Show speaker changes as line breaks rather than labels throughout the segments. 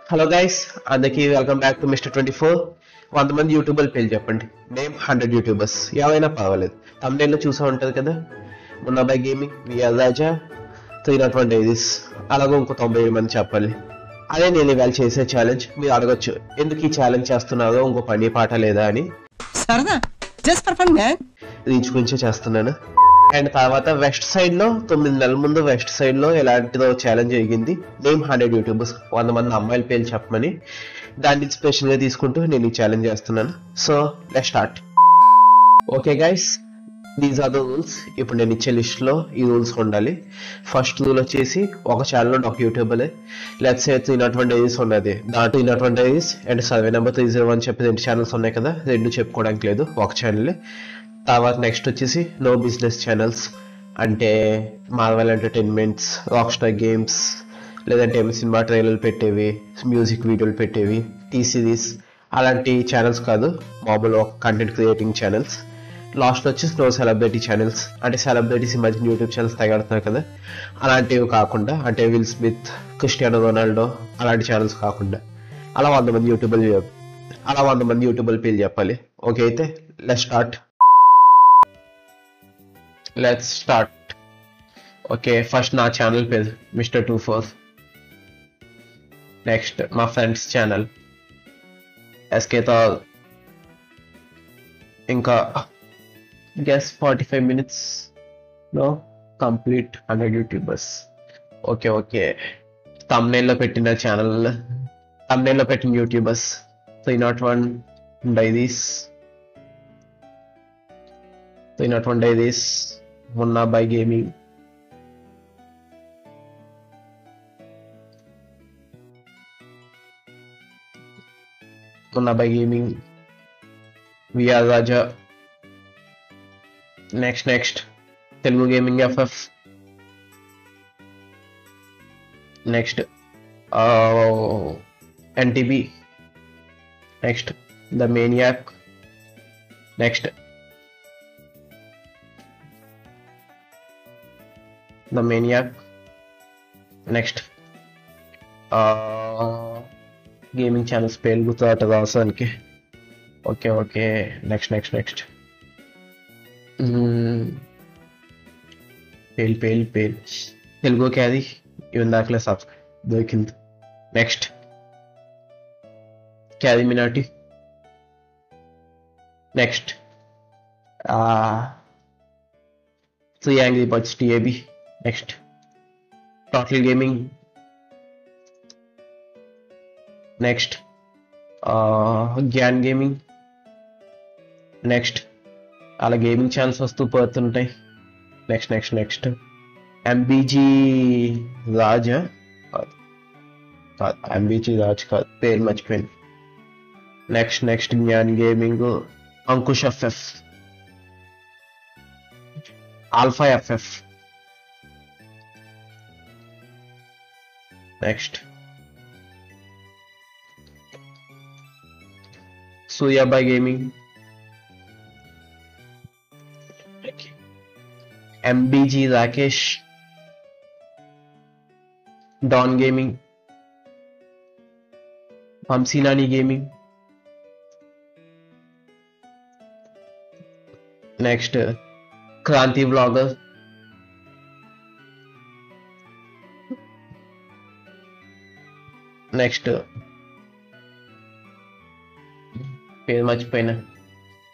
Hello guys, అందరికీ welcome back to mister 24. 100 మంది YouTuber పేరు చెప్పండి. నేమ్ 100 యూట్యూబర్స్, ఎవరైనా పర్వాలేదు. తమిళలో చూసా ఉంటుంది కదా, మున్నాబాయ్ గేమింగ్, విఆర్ రాజా, 301 డైరీస్, అలాగే ఇంకో 97 మంది చెప్పాలి. అదే నేను ఇవాళ చేసే ఛాలెంజ్. మీరు అడగొచ్చు, ఎందుకు ఈ ఛాలెంజ్ చేస్తున్నారో, ఇంకో పని పాట లేదా అని.
సరదా, just for fun man.
Reach గురించే చేస్తున్నాను. అండ్ తర్వాత వెస్ట్ సైడ్ లో 9 నెలల ముందు వెస్ట్ సైడ్ లో ఎలాంటిదో ఛాలెంజ్ జరిగింది. నేమ్ 100 యూట్యూబర్స్, 100 మంది అమ్మాయిల పేర్లు చెప్పమని. దాన్ని ఇన్స్పిరేషన్ గా తీసుకుంటూ నేను ఈ ఛాలెంజ్ చేస్తున్నాను. So let's start. Okay guys, these are the rules. ఇప్పుడు నేను ఇచ్చే లిస్ట్ లో ఈ రూల్స్ ఉండాలి. ఫస్ట్ రూల్ వచ్చేసి, ఒక ఛానల్ ఒక యూట్యూబర్, లెట్స్ సే 301 డైరీస్ ఉన్నది, దాంట్లో 301 డైరీస్ అండ్ సర్వే నెంబర్ 301 చెప్పి 2 ఛానల్స్ ఉన్నాయి కదా, 2 చెప్పుకోవడానికి లేదు, ఒక ఛానల్. తర్వాత నెక్స్ట్ వచ్చేసి నో బిజినెస్ ఛానల్స్, అంటే Marvel entertainments, rock star games, లేదంటే సినిమా ట్రైలర్లు పెట్టేవి, మ్యూజిక్ వీడియోలు పెట్టేవి, టీ సిరీస్, అలాంటి ఛానల్స్ కాదు, మామూలు కంటెంట్ క్రియేటింగ్ ఛానల్స్. లాస్ట్ వచ్చేసి నో సెలబ్రిటీ ఛానల్స్, అంటే సెలబ్రిటీస్ ఈ మధ్య యూట్యూబ్ ఛానల్స్ తయారుతున్నారు కదా, అలాంటివి కాకుండా, అంటే విల్ స్మిత్, క్రిస్టియానో రొనాల్డో అలాంటి ఛానల్స్ కాకుండా. అలా 100 మంది యూట్యూబర్లు పేర్లు చెప్పాలి. ఓకే, అయితే లెట్స్ స్టార్ట్. ఓకే, ఫస్ట్ నా ఛానల్ పేరు మిస్టర్ 24. నెక్స్ట్ మా ఫ్రెండ్స్ ఛానల్ ఎస్కేతో. ఇంకా గెస్ 45 minutes లో కంప్లీట్ 100 యూట్యూబర్స్. ఓకే, తమ్నైల్లో పెట్టిన youtubers 301 diaries, Munnabhai gaming, V R Raja. Next Telugu gaming FF. Next NTB. Next the maniac. Next gaming channels పేరు గుర్తురాట రాసానికి. ఓకే, నెక్స్ట్ పేరు తెలుగు క్యారీ, ఇవన్ దాకలే సబ్స్క్రైబ్ దొరికింది. Next Carry Minati. Next 3 Angry Birds TAB. Next total gaming. Next Gyan gaming. Next అలా gaming channels వస్తూ పోతుంటాయి. నెక్స్ట్ ఎంబీజీ రాజ్ కాదు, పేరు మర్చిపోయింది. Next Gyan gaming, Ankush FF, alpha FF. Next Suryabhai gaming, MBG Rakesh, don gaming, Vamshinani gaming. Next Kranti vlogger. Next పేరు మర్చిపోయినా,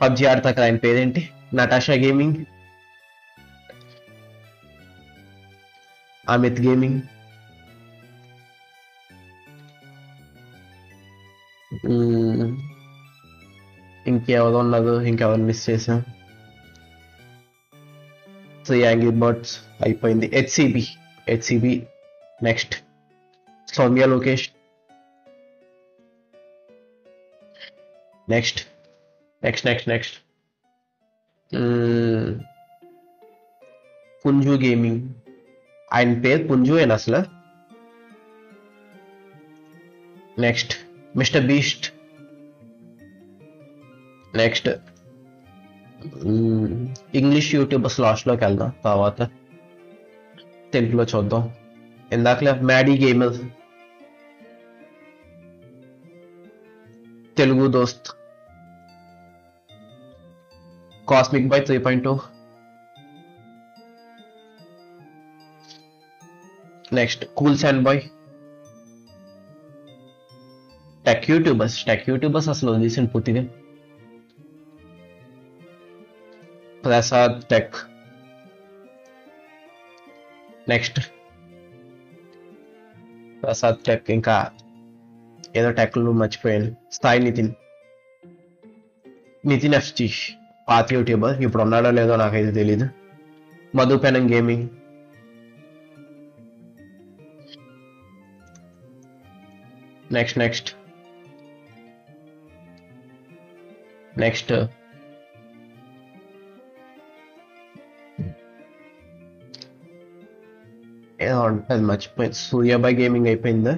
PUBG ఆడతా కదా, ఆయన పేరేంటి, నటాషా గేమింగ్, అమిత్ గేమింగ్. ఇంకెవరు ఉన్నారు, ఇంకెవరు మిస్ చేసాం. 3 Angry Birds అయిపోయింది. HCB. Next Soumya Lokesh. Next Punju gaming, ఆయన పేరు పుంజు అయినా అసలు. Next Mr Beast. Next English YouTubers లాస్ట్లోకి వెళ్దాం, తర్వాత తెలుగులో చూద్దాం. ఇందాకలే Maddy gamer, Telugu Dost, cosmic boy 3.2, next cool sand boy, tech YouTubers అసలు వదిలేసాను పూర్తిగా. Prasad tech, next Prasad tech, ఇంకా ఏదో టెక్లు మర్చిపోయాను. స్థాయి నితిన్ ఎఫ్జీ పాత యూట్యూబర్, ఇప్పుడు ఉన్నాడో లేదో నాకైతే తెలీదు. మధుపెనం గేమింగ్, నెక్స్ట్ ఏదో ఉంటుంది మర్చిపోయింది. సూర్యాబాయ్ గేమింగ్ అయిపోయిందా?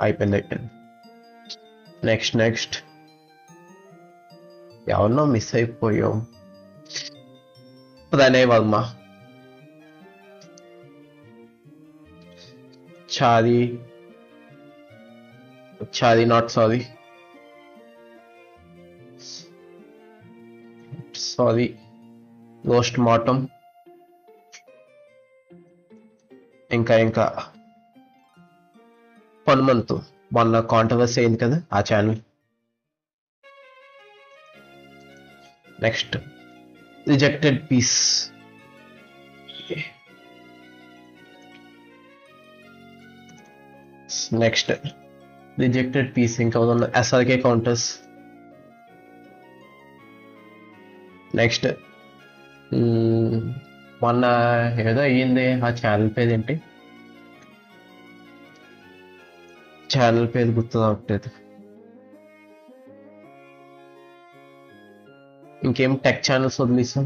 అయిపోయింది. నెక్స్ట్ ఎవరినో మిస్ అయిపోయాం. ప్రణయ్ వర్మ, చాది నాట్ సారీ పోస్ట్ మార్టం, ఇంకా పనుమంతు, మొన్న కాంట్రవర్సీ అయింది కదా ఆ ఛానల్. నెక్స్ట్ రిజెక్టెడ్ పీస్, ఇంకా ఎస్ఆర్కే కౌంటర్స్. నెక్స్ట్ మొన్న ఏదో అయ్యింది, ఆ ఛానల్ పేరు ఏంటి? ఛానల్ పేరు గుర్తు రావట్లేదు. ఇంకేం టెక్ ఛానల్స్ వదిలేసాం.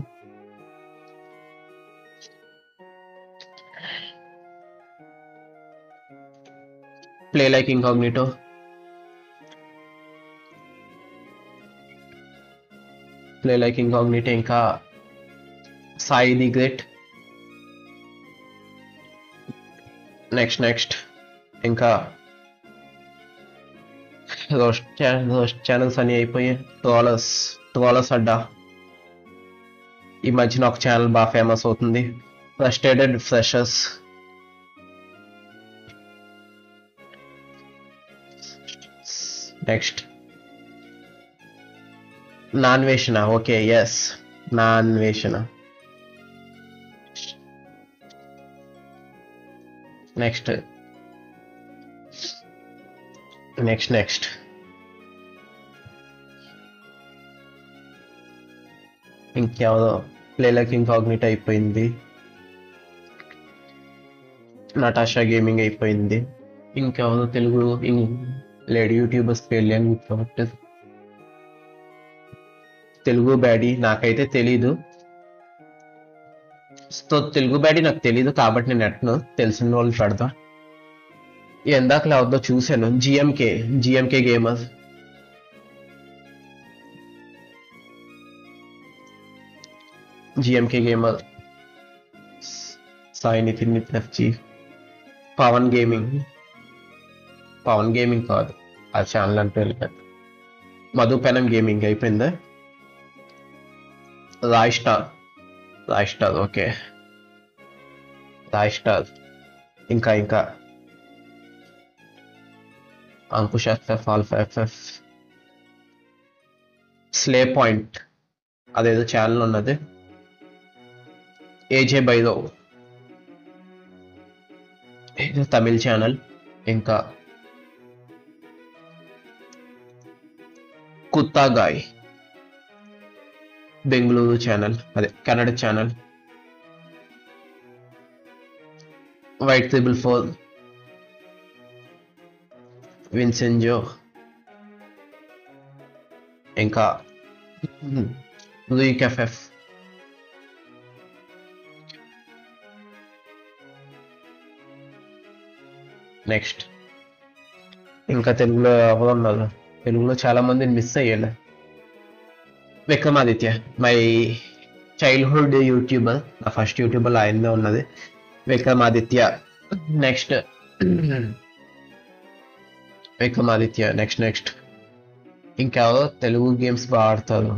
ప్లే లైక్ ఇంకాగ్నిటో, ఇంకా సాయి ది గ్రేట్. నెక్స్ట్ ఇంకా రోస్ట్ ఛానల్స్ అని అయిపోయాయి. ట్రోలర్స్ అడ్డా, ఈ మధ్యన ఒక ఛానల్ బాగా ఫేమస్ అవుతుంది, frustrated freshers. Next Nanveshana, okay yes Nanveshana. Next ఇంకెవరో ప్లే లైక్ ఇంకాగ్నిటో అయిపోయింది, నటాషా గేమింగ్ అయిపోయింది. ఇంకెవరో తెలుగు లేడీ యూట్యూబర్స్ పేర్లు అని గుర్తుపట్టదు. తెలుగు బ్యాడీ నాకైతే తెలీదు. తెలుగు బ్యాడీ నాకు తెలీదు కాబట్టి నేను ఎట్ను తెలిసిన వాళ్ళు పెడతా. ఎందాకలా వద్దో చూశాను, GMK gamer. Sai Nitin FG, Pavan gaming కాదు ఆ ఛానల్ అంటే వెళ్ళిపోయింది. మధుపెనం గేమింగ్ అయిపోయిందా? Rai star okay Rai star. ఇంకా Ankush FF, alpha FF, slay point అదేదో ఛానల్ ఉన్నది, ఏజే బైరవ్ ఏదో తమిళ్ ఛానల్. ఇంకా కుత్తాగాయ్ బెంగళూరు ఛానల్, అదే కన్నడ ఛానల్. వైట్ 444, విన్సెంజో, ఇంకా లూయిక్ ఎఫ్ఎఫ్. నెక్స్ట్ ఇంకా తెలుగులో ఎవరున్నారు? తెలుగులో చాలా మందిని మిస్ అయ్యాను. విక్రమాదిత్య, మై చైల్డ్హుడ్ యూట్యూబర్, నా ఫస్ట్ యూట్యూబర్ ఆయనదే ఉన్నది, విక్రమాదిత్య. నెక్స్ట్ విక్రమాదిత్య. నెక్స్ట్ ఇంకెవరో తెలుగు గేమ్స్ బాగా ఆడతారు,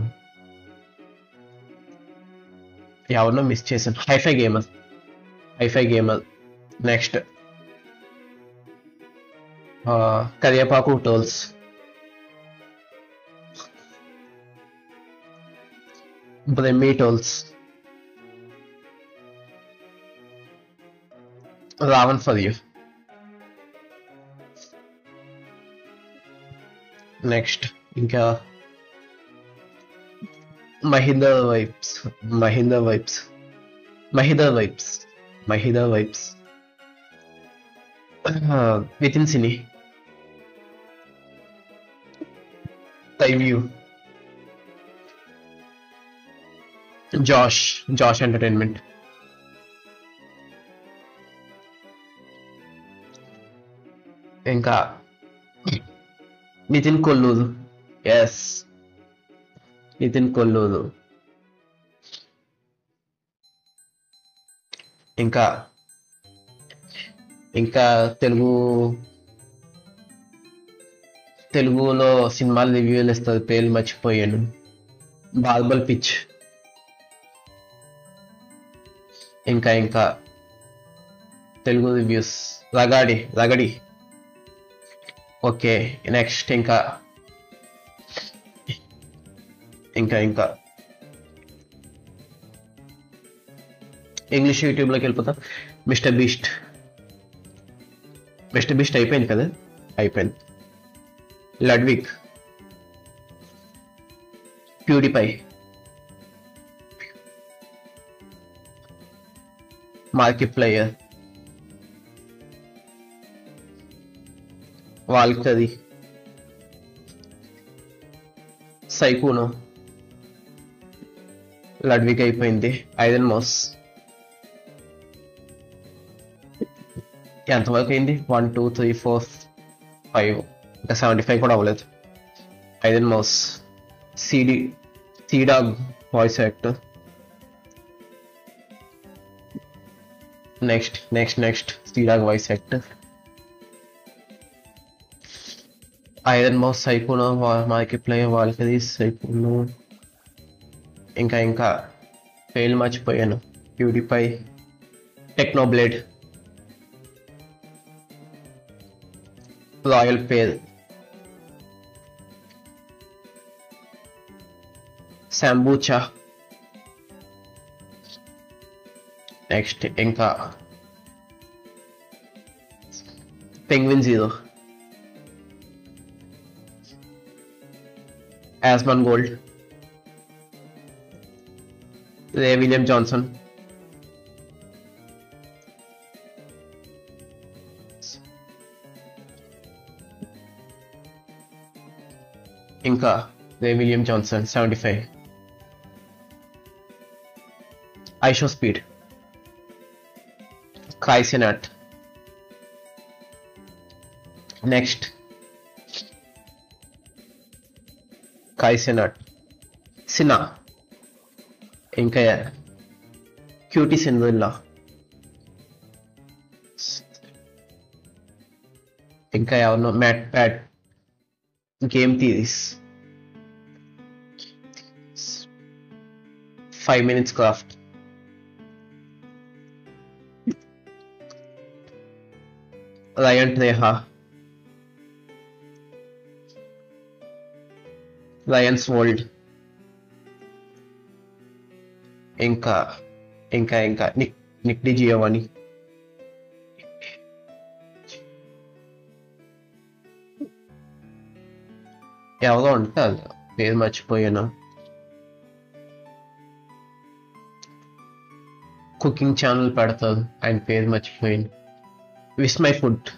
ఎవరినో మిస్ చేశాను. Hi fi gamer. Next Karivepaku trolls. Brahmi trolls. Ravan for you. Next ఇంకా మహిందర్ వైబ్స్. Within cine. టైవ్యూ. జాష్ ఎంటర్టైన్మెంట్. ఇంకా నితిన్ కొల్లూరు. ఎస్, నితిన్ కొల్లూరు. ఇంకా తెలుగులో సినిమాలు రివ్యూలు ఇస్తారు, పేర్లు మర్చిపోయాను. బార్బల్ పిచ్. ఇంకా Telugu reviews Ragadi. Okay, next ఇంకా ఇంగ్లీష్ యూట్యూబ్లోకి వెళ్ళిపోతాం. మిస్టర్ బీస్ట్ అయిపోయింది కదా, అయిపోయింది. లడ్విక్. ప్యూడిపై. Market player. వాల్కరీ. సైకూనో. లడ్విక్ అయిపోయింది. Iron mouse. ఎంతవరకు అయింది? 1 2 3 4 5, ఇంకా 75 కూడా అవ్వలేదు. Iron mouse. CDawg voice actor. Next CDawg voice actor. Iron mouse, సైకోనో, మార్కెట్ ప్లేయర్, వాల్కరీ, సైకోనో. ఇంకా పేర్లు మర్చిపోయాను. ప్యూడిపై. టెక్నోబ్లేడ్. Royal pale. శాంబూచా. నెక్స్ట్ ఇంకా penguin zero. Asmongold. Ray William Johnson. ఇంకా Ray William Johnson 75. IShowSpeed. క్రైసినట్. Next క్రైసినట్. సినా. ఇంకా క్యూటీ సిండ్రిల్లా. ఇంకా ఎవరినో MatPat. Game theories. 5 minutes craft. Ryan Treha. Ryan's World. ఇంకా నిక్ డి జియోవాని. ఎవరో ఉంటారు, పేరు మర్చిపోయాను. కుకింగ్ ఛానల్ పెడతారు, ఆయన పేరు మర్చిపోయాను. విస్మై ఫుడ్.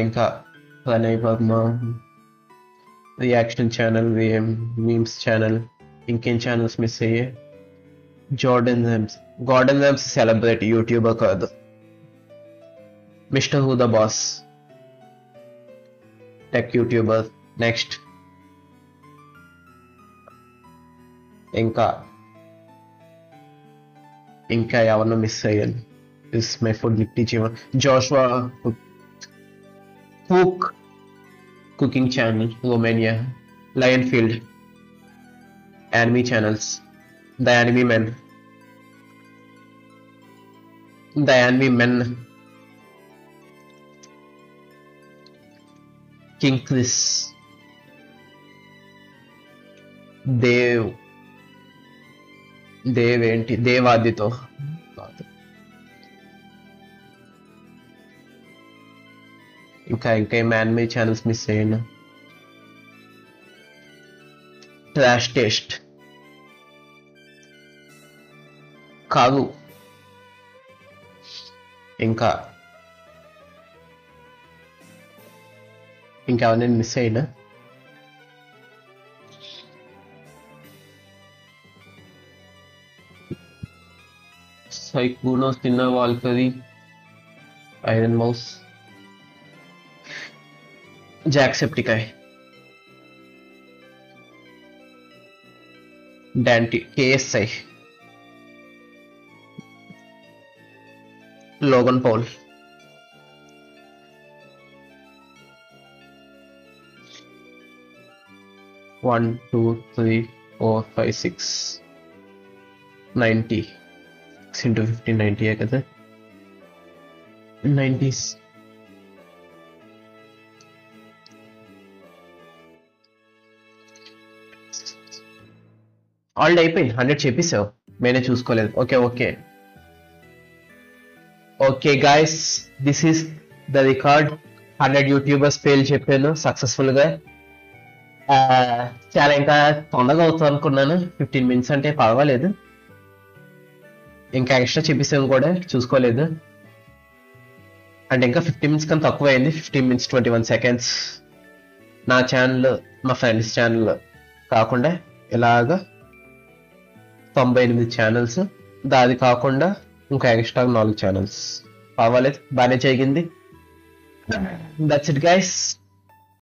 ఇంకా Pranay Varma. Reaction channel, memes channel. ఇంకేం ఛానల్స్ మిస్ అయ్యే? గార్డెన్ ర్యామ్స్ సెలబ్రిటీ యూట్యూబర్ కాదు. Mister who the boss, tech YouTuber. Next ఇంకా ఎవరినో మిస్ అయ్యాను. is my food teacher. Joshua Cook cooking channel, Romania. Lionfield anime channels. The Anime Men. The Anime Men. King Chris. Dev ఏంటి దేవాదితో ఇంకా ఏం anime channels miss అయ్యాను. Trash taste కాదు, ఇంకెవరైనా miss అయినా. Psychonos, Tinna Valkyrie, Iron Mouse, Jacksepticeye, Dante, KSI, Logan Paul, one, two, three, four, five, six, 90. 6 into 50 90 है कहते 90s. All అయిపోయింది. 100 చేపిస్తావు, నేనే చూసుకోలేదు. Okay guys, this is the record. 100 YouTubers పేర్లు చెప్పాను సక్సెస్ఫుల్ గా. చాలా ఇంకా తొందరగా అవుతుంది అనుకున్నాను. 15 minutes అంటే పర్వాలేదు. ఇంకా ఎక్స్ట్రా చూపిస్తాం కూడా చూసుకోలేదు. అంటే ఇంకా 15 minutes కన్నా తక్కువ అయింది. 15 minutes 21 seconds. నా ఛానల్, మా ఫ్రెండ్స్ ఛానల్ కాకుండా ఇలాగా 98 ఛానల్స్, దాది కాకుండా ఇంకా ఎక్స్ట్రా 4 ఛానల్స్. పర్వాలేదు, బాగానే జరిగింది. That's it guys.